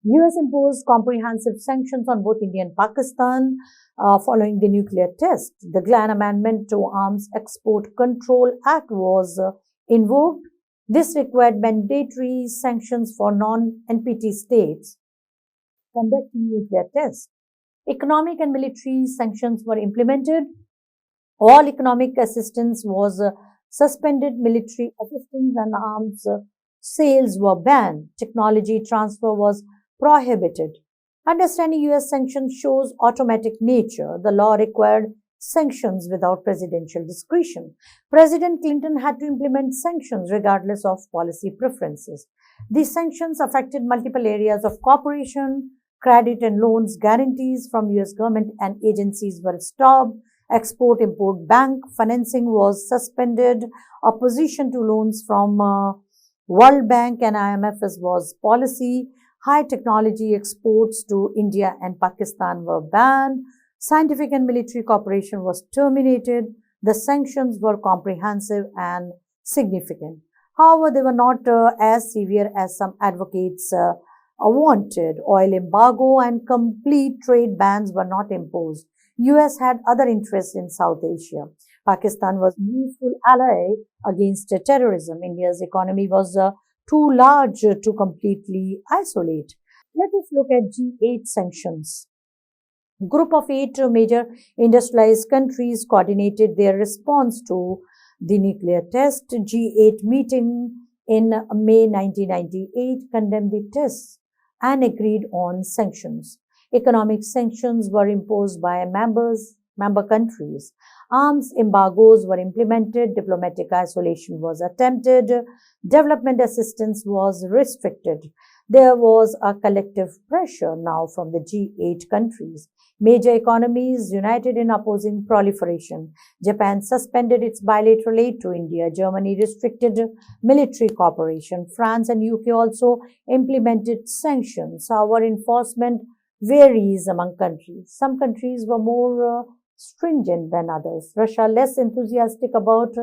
Speaker 2: US imposed comprehensive sanctions on both India and Pakistan following the nuclear test. The Glenn Amendment to Arms Export Control Act was invoked. This required mandatory sanctions for non-NPT states conducting nuclear tests. Economic and military sanctions were implemented. All economic assistance was suspended. Military assistance and arms Sales were banned. Technology transfer was prohibited. Understanding US sanctions shows automatic nature. The law required sanctions without presidential discretion. President Clinton had to implement sanctions regardless of policy preferences. These sanctions affected multiple areas of cooperation. Credit and loans guarantees from US government and agencies were stopped. Export-import bank financing was suspended. Opposition to loans from World Bank and IMF was policy. High technology exports to India and Pakistan were banned. Scientific and military cooperation was terminated. The sanctions were comprehensive and significant. However, they were not as severe as some advocates wanted. Oil embargo and complete trade bans were not imposed. US had other interests in South Asia. Pakistan was a useful ally against terrorism. India's economy was too large to completely isolate. Let us look at G8 sanctions. Group of 8 major industrialized countries coordinated their response to the nuclear test. G8 meeting in May 1998 condemned the tests and agreed on sanctions. Economic sanctions were imposed by member countries. Arms embargoes were implemented. Diplomatic isolation was attempted. Development assistance was restricted. There was a collective pressure now from the G8 countries. Major economies united in opposing proliferation. Japan suspended its bilateral aid to India. Germany restricted military cooperation. France and UK also implemented sanctions. Our enforcement varies among countries. Some countries were more stringent than others. Russia less enthusiastic about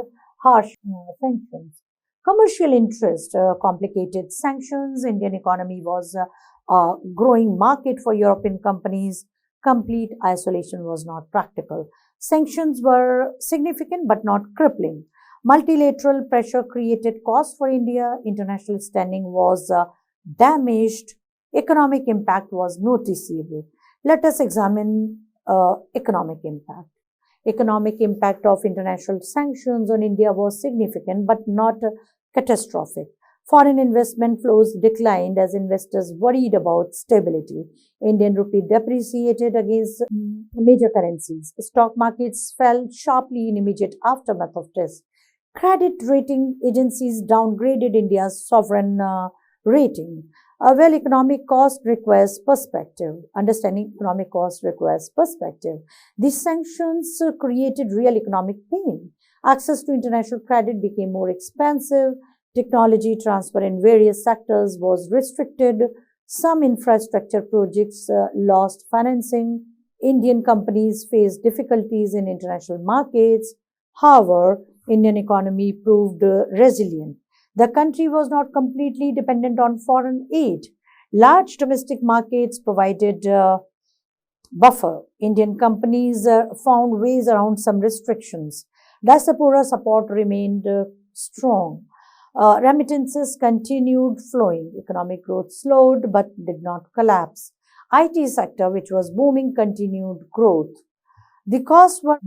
Speaker 2: harsh sanctions. Commercial interest complicated sanctions. Indian economy was a growing market for European companies. Complete isolation was not practical. Sanctions were significant but not crippling. Multilateral pressure created cost for India. International standing was damaged. Economic impact was noticeable. Let us examine economic impact. Economic impact of international sanctions on India was significant but not catastrophic. Foreign investment flows declined as investors worried about stability. Indian rupee depreciated against major currencies. Stock markets fell sharply in immediate aftermath of this. Credit rating agencies downgraded India's sovereign rating. Well, economic cost requires perspective. Understanding economic cost requires perspective. These sanctions created real economic pain. Access to international credit became more expensive. Technology transfer in various sectors was restricted. Some infrastructure projects lost financing. Indian companies faced difficulties in international markets. However, Indian economy proved resilient. The country was not completely dependent on foreign aid. Large domestic markets provided buffer. Indian companies found ways around some restrictions. Diaspora support remained strong. Remittances continued flowing. Economic growth slowed but did not collapse. IT sector, which was booming, continued growth. The costs were,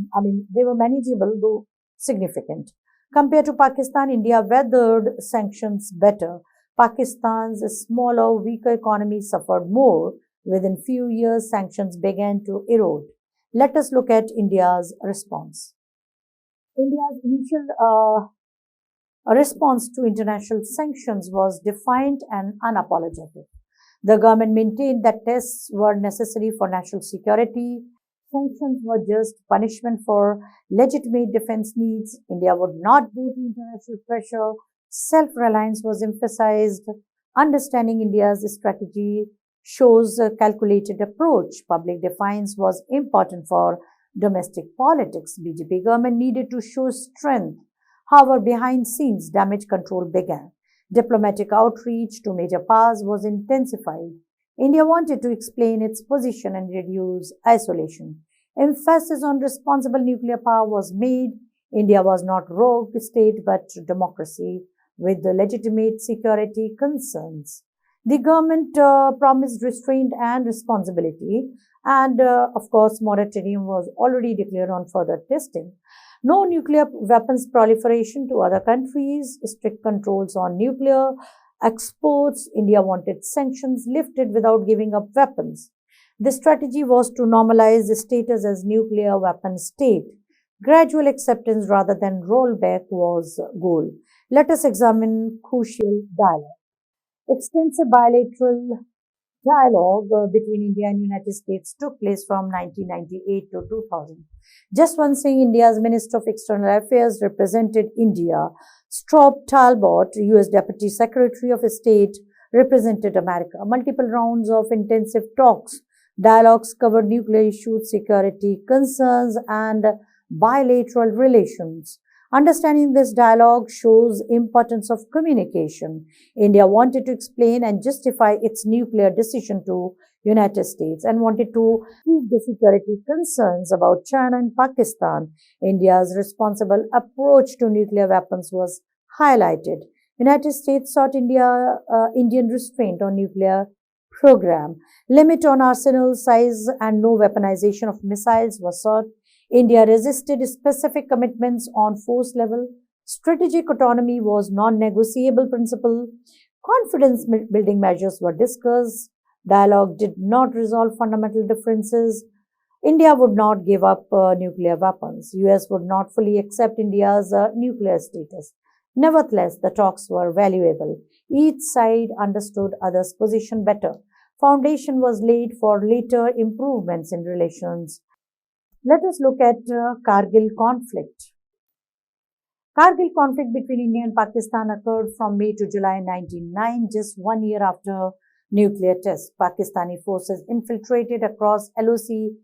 Speaker 2: they were manageable though significant. Compared to Pakistan, India weathered sanctions better. Pakistan's smaller, weaker economy suffered more. Within few years, sanctions began to erode. Let us look at India's response. India's initial response to international sanctions was defiant and unapologetic. The government maintained that tests were necessary for national security. Sanctions were just punishment for legitimate defense needs. India would not bow to international pressure. Self-reliance was emphasized. Understanding India's strategy shows a calculated approach. Public defiance was important for domestic politics. BJP government needed to show strength. However, behind scenes, damage control began. Diplomatic outreach to major powers was intensified. India wanted to explain its position and reduce isolation. Emphasis on responsible nuclear power was made. India was not rogue state but democracy with the legitimate security concerns. The government promised restraint and responsibility, and of course, moratorium was already declared on further testing. No nuclear weapons proliferation to other countries, strict controls on nuclear exports. India wanted sanctions lifted without giving up weapons. The strategy was to normalize the status as nuclear weapon state. Gradual acceptance rather than rollback was goal. Let us examine crucial dialogue. Extensive bilateral dialogue between India and United States took place from 1998 to 2000. Just one thing, India's Minister of External Affairs represented India. Strobe Talbot, US Deputy Secretary of State, represented America. Multiple rounds of intensive talks. Dialogues covered nuclear issues, security concerns, and bilateral relations. Understanding this dialogue shows importance of communication. India wanted to explain and justify its nuclear decision to United States and wanted to prove the security concerns about China and Pakistan. India's responsible approach to nuclear weapons was highlighted. United States sought Indian restraint on nuclear program. Limit on arsenal size and no weaponization of missiles was sought. India resisted specific commitments on force level. Strategic autonomy was non-negotiable principle. Confidence building measures were discussed. Dialogue did not resolve fundamental differences. India would not give up nuclear weapons. US would not fully accept India's nuclear status. Nevertheless, the talks were valuable. Each side understood others' position better. Foundation was laid for later improvements in relations. Let us look at Kargil conflict. Kargil conflict between India and Pakistan occurred from May to July 1999, just 1 year after nuclear tests. Pakistani forces infiltrated across LOC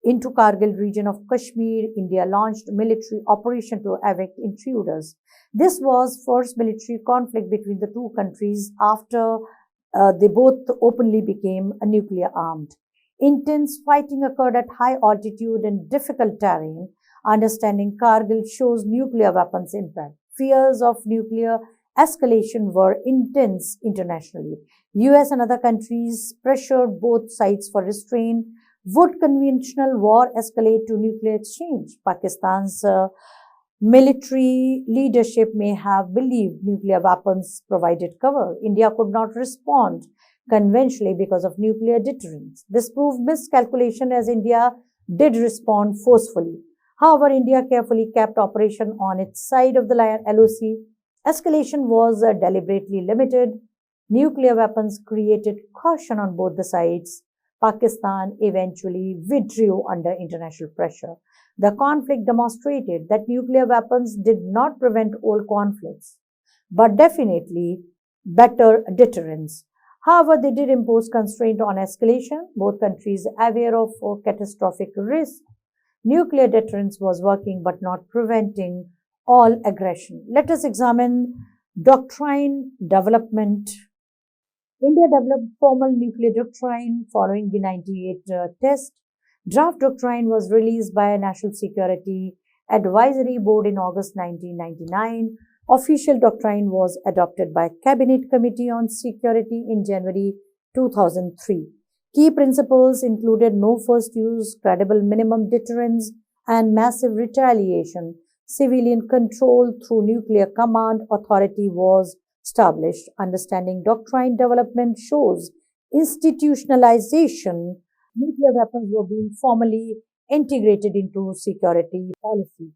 Speaker 2: into Kargil region of Kashmir. India launched military operation to evict intruders. This was first military conflict between the two countries after they both openly became nuclear armed. Intense fighting occurred at high altitude and difficult terrain. Understanding Kargil shows nuclear weapons impact. Fears of nuclear escalation were intense internationally. US and other countries pressured both sides for restraint. Would conventional war escalate to nuclear exchange? Pakistan's military leadership may have believed nuclear weapons provided cover. India could not respond conventionally because of nuclear deterrence. This proved miscalculation as India did respond forcefully. However, India carefully kept operation on its side of the LOC. Escalation was deliberately limited. Nuclear weapons created caution on both the sides. Pakistan eventually withdrew under international pressure. The conflict demonstrated that nuclear weapons did not prevent all conflicts, but definitely better deterrence. However, they did impose constraint on escalation. Both countries aware of catastrophic risk. Nuclear deterrence was working but not preventing all aggression. Let us examine doctrine development. India developed formal nuclear doctrine following the 98 test. Draft doctrine was released by a National Security Advisory Board in August 1999. Official doctrine was adopted by Cabinet Committee on Security in January 2003. Key principles included no first use, credible minimum deterrence, and massive retaliation. Civilian control through nuclear command authority was established. Understanding doctrine development shows institutionalization. Nuclear weapons were being formally integrated into security policy.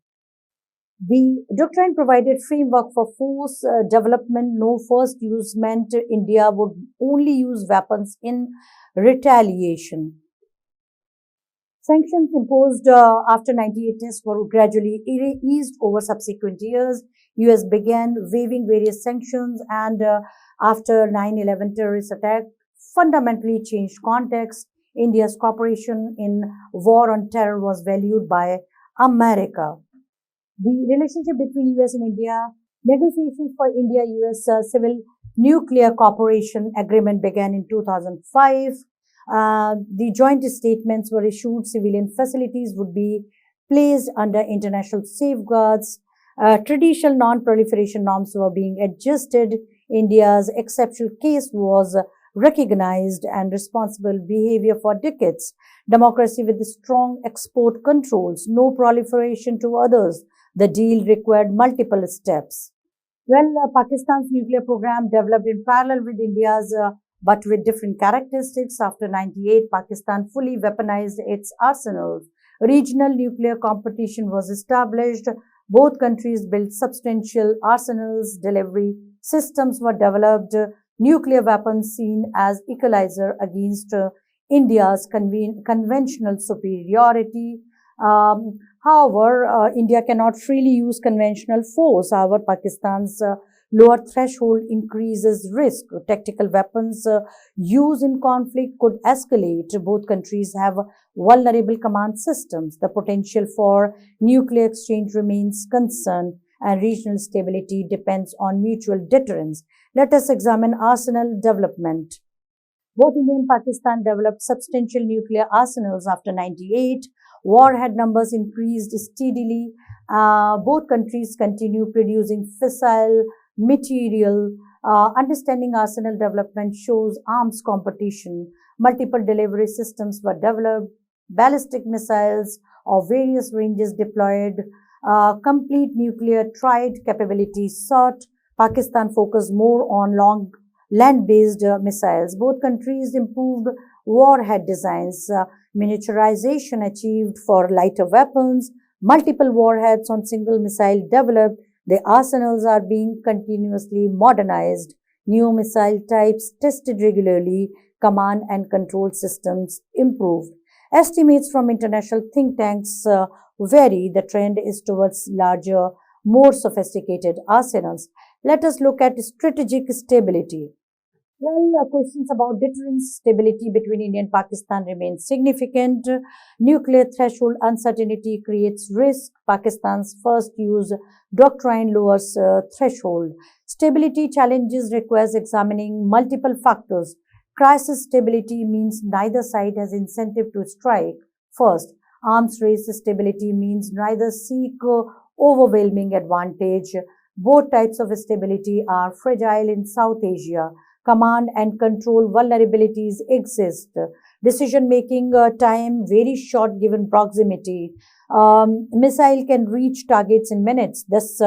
Speaker 2: The doctrine provided framework for force development. No first use meant India would only use weapons in retaliation. Sanctions imposed after 98 tests were gradually eased over subsequent years. US began waiving various sanctions, and after 9/11 terrorist attack fundamentally changed context. India's cooperation in war on terror was valued by America. The relationship between US and India, negotiations for India-US Civil Nuclear Cooperation Agreement began in 2005. The joint statements were issued. Civilian facilities would be placed under international safeguards. Traditional non-proliferation norms were being adjusted. India's exceptional case was recognized and responsible behavior for decades. Democracy with strong export controls, no proliferation to others. The deal required multiple steps. Well, Pakistan's nuclear program developed in parallel with India's, but with different characteristics. After 98, Pakistan fully weaponized its arsenals. Regional nuclear competition was established. Both countries built substantial arsenals. Delivery systems were developed. Nuclear weapons seen as equalizer against India's conventional superiority. However, India cannot freely use conventional force. However, Pakistan's lower threshold increases risk. Tactical weapons used in conflict could escalate. Both countries have vulnerable command systems. The potential for nuclear exchange remains concern, and regional stability depends on mutual deterrence. Let us examine arsenal development. Both India and Pakistan developed substantial nuclear arsenals after 98. Warhead numbers increased steadily. Both countries continue producing fissile material. Understanding arsenal development shows arms competition. Multiple delivery systems were developed. Ballistic missiles of various ranges deployed. Complete nuclear tried capabilities sought. Pakistan focused more on long land-based missiles. Both countries improved warhead designs, miniaturization achieved for lighter weapons, multiple warheads on single missile developed. The arsenals are being continuously modernized. New missile types tested regularly. Command and control systems improved. Estimates from international think tanks vary. The trend is towards larger, more sophisticated arsenals. Let us look at strategic stability. Well, questions about deterrence stability between India and Pakistan remain significant. Nuclear threshold uncertainty creates risk. Pakistan's first use doctrine lowers threshold. Stability challenges requires examining multiple factors. Crisis stability means neither side has incentive to strike first. Arms race stability means neither seek overwhelming advantage. Both types of stability are fragile in South Asia. Command and control vulnerabilities exist. Decision-making time very short given proximity. Missile can reach targets in minutes. This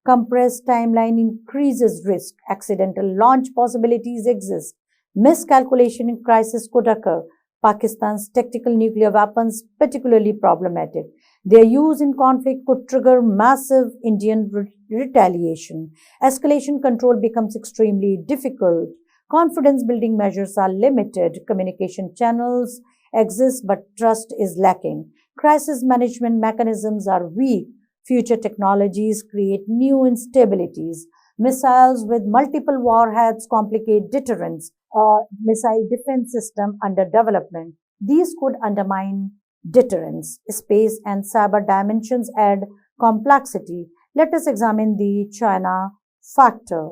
Speaker 2: compressed timeline increases risk. Accidental launch possibilities exist. Miscalculation in crisis could occur. Pakistan's tactical nuclear weapons particularly problematic. Their use in conflict could trigger massive Indian retaliation. Escalation control becomes extremely difficult. Confidence building measures are limited. Communication channels exist, but trust is lacking. Crisis management mechanisms are weak. Future technologies create new instabilities. Missiles with multiple warheads complicate deterrence. Missile defense system under development. These could undermine deterrence. Space and cyber dimensions add complexity. Let us examine the China factor.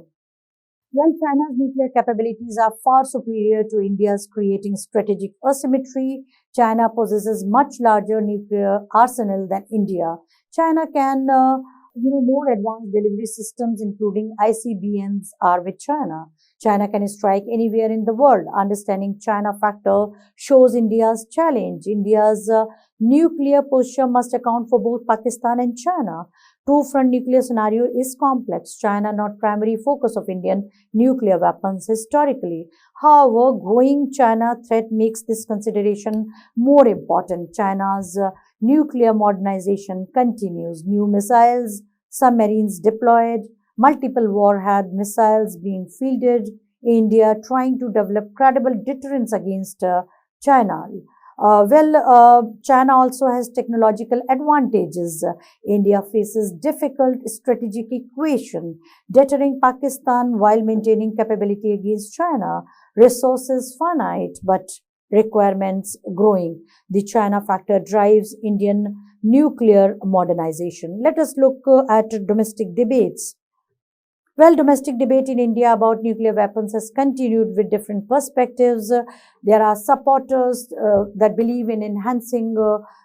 Speaker 2: Well, China's nuclear capabilities are far superior to India's, creating strategic asymmetry. China possesses much larger nuclear arsenal than India. China can, more advanced delivery systems, including ICBMs, are with China. China can strike anywhere in the world. Understanding China factor shows India's challenge. India's nuclear posture must account for both Pakistan and China. Two-front nuclear scenario is complex. China not primary focus of Indian nuclear weapons historically. However, growing China threat makes this consideration more important. China's nuclear modernization continues. New missiles, submarines deployed, multiple warhead missiles being fielded. India trying to develop credible deterrence against China. China also has technological advantages. India faces difficult strategic equation, deterring Pakistan while maintaining capability against China. Resources finite, but requirements growing. The China factor drives Indian nuclear modernization. Let us look at domestic debates. Well, domestic debate in India about nuclear weapons has continued with different perspectives. There are supporters that believe in enhancing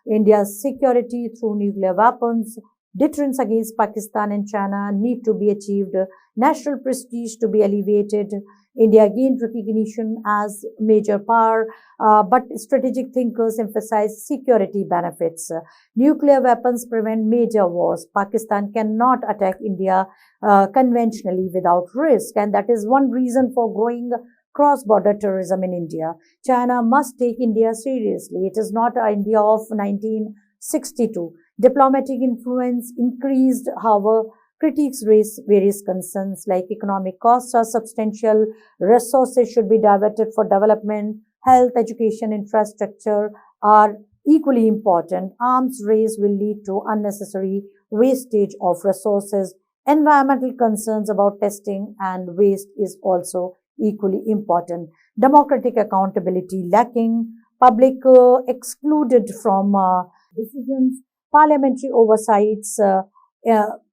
Speaker 2: India's security through nuclear weapons. Deterrence against Pakistan and China need to be achieved. National prestige to be elevated. India gained recognition as major power, but strategic thinkers emphasize security benefits. Nuclear weapons prevent major wars. Pakistan cannot attack India conventionally without risk, and that is one reason for growing cross-border terrorism in India. China must take India seriously. It is not an India of 1962. Diplomatic influence increased, however, critics raise various concerns like economic costs are substantial, resources should be diverted for development, health, education, infrastructure are equally important. Arms race will lead to unnecessary wastage of resources. Environmental concerns about testing and waste is also equally important. Democratic accountability lacking, public excluded from decisions, parliamentary oversights uh,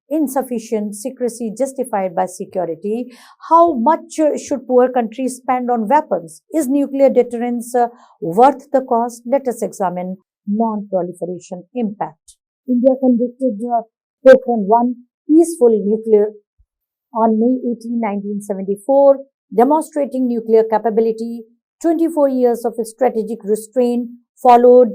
Speaker 2: insufficient, secrecy justified by security. How much should poor countries spend on weapons? Is nuclear deterrence worth the cost? Let us examine non-proliferation impact. India conducted Pokhran-1 peaceful nuclear on May 18, 1974, demonstrating nuclear capability. 24 years of strategic restraint followed,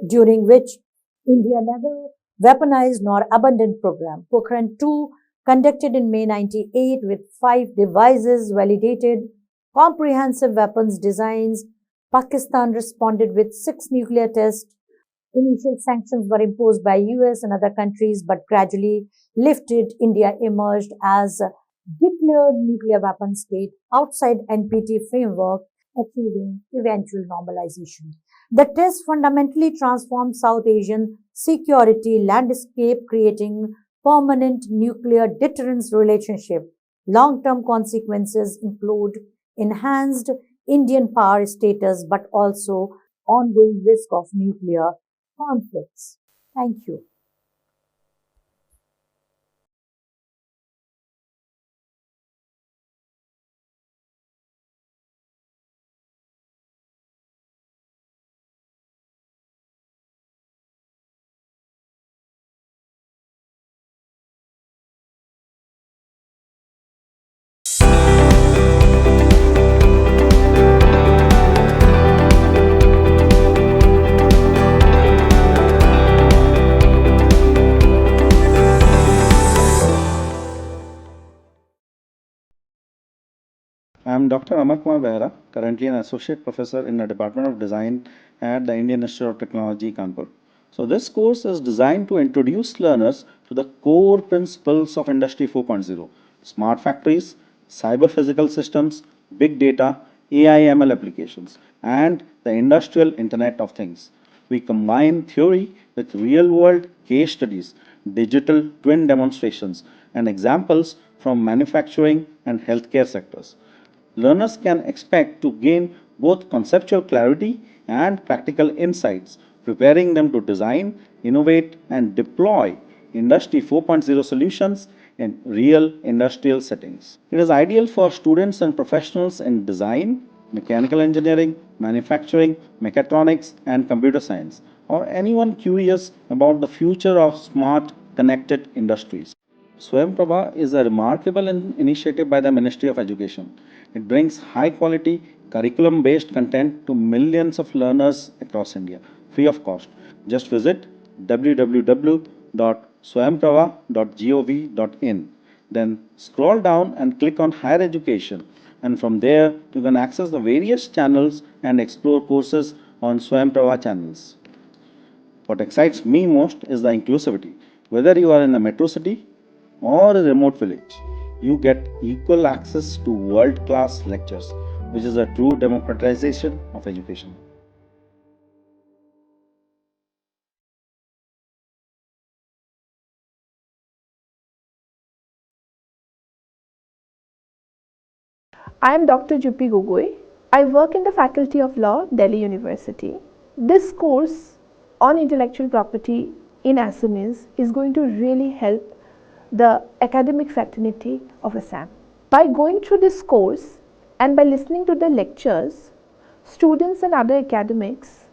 Speaker 2: during which India never weaponized nor abandoned program. Pokhran-2, conducted in May 98 with 5 devices validated, comprehensive weapons designs. Pakistan responded with 6 nuclear tests. Initial sanctions were imposed by US and other countries, but gradually lifted. India emerged as a declared nuclear weapon state outside NPT framework, achieving eventual normalization. The test fundamentally transformed South Asian security landscape, creating permanent nuclear deterrence relationship. Long-term consequences include enhanced Indian power status, but also ongoing risk of nuclear conflicts. Thank you.
Speaker 3: I am Dr. Amar Kumar Behra, currently an associate professor in the Department of Design at the Indian Institute of Technology, Kanpur. So, this course is designed to introduce learners to the core principles of Industry 4.0: smart factories, cyber physical systems, big data, AI ML applications, and the industrial Internet of Things. We combine theory with real world case studies, digital twin demonstrations, and examples from manufacturing and healthcare sectors. Learners can expect to gain both conceptual clarity and practical insights, preparing them to design, innovate, and deploy Industry 4.0 solutions in real industrial settings. It is ideal for students and professionals in design, mechanical engineering, manufacturing, mechatronics, and computer science, or anyone curious about the future of smart, connected industries. Swayam Prabha is a remarkable initiative by the Ministry of Education. It brings high quality, curriculum based content to millions of learners across India, free of cost. Just visit www.swayamprabha.gov.in. Then scroll down and click on Higher Education, and from there you can access the various channels and explore courses on Swayam Prabha channels. What excites me most is the inclusivity. Whether you are in a metro city or a remote village, you get equal access to world class lectures, which is a true democratization of education.
Speaker 4: I am Dr. Jupi Gogoi. I work in the Faculty of Law, Delhi University. This course on intellectual property in Assamese is going to really help the academic fraternity of Assam. By going through this course and by listening to the lectures, students and other academics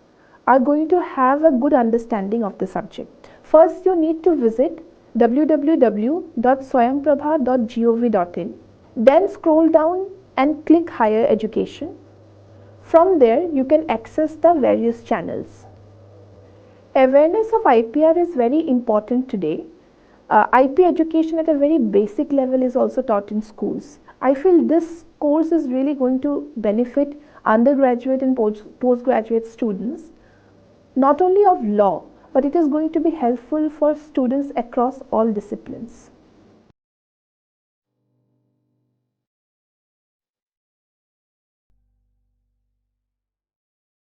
Speaker 4: are going to have a good understanding of the subject. First, you need to visit www.swayamprabha.gov.in. Then scroll down and click Higher Education. From there, you can access the various channels. Awareness of IPR is very important today. IP education at a very basic level is also taught in schools. I feel this course is really going to benefit undergraduate and postgraduate students, not only of law, but it is going to be helpful for students across all disciplines.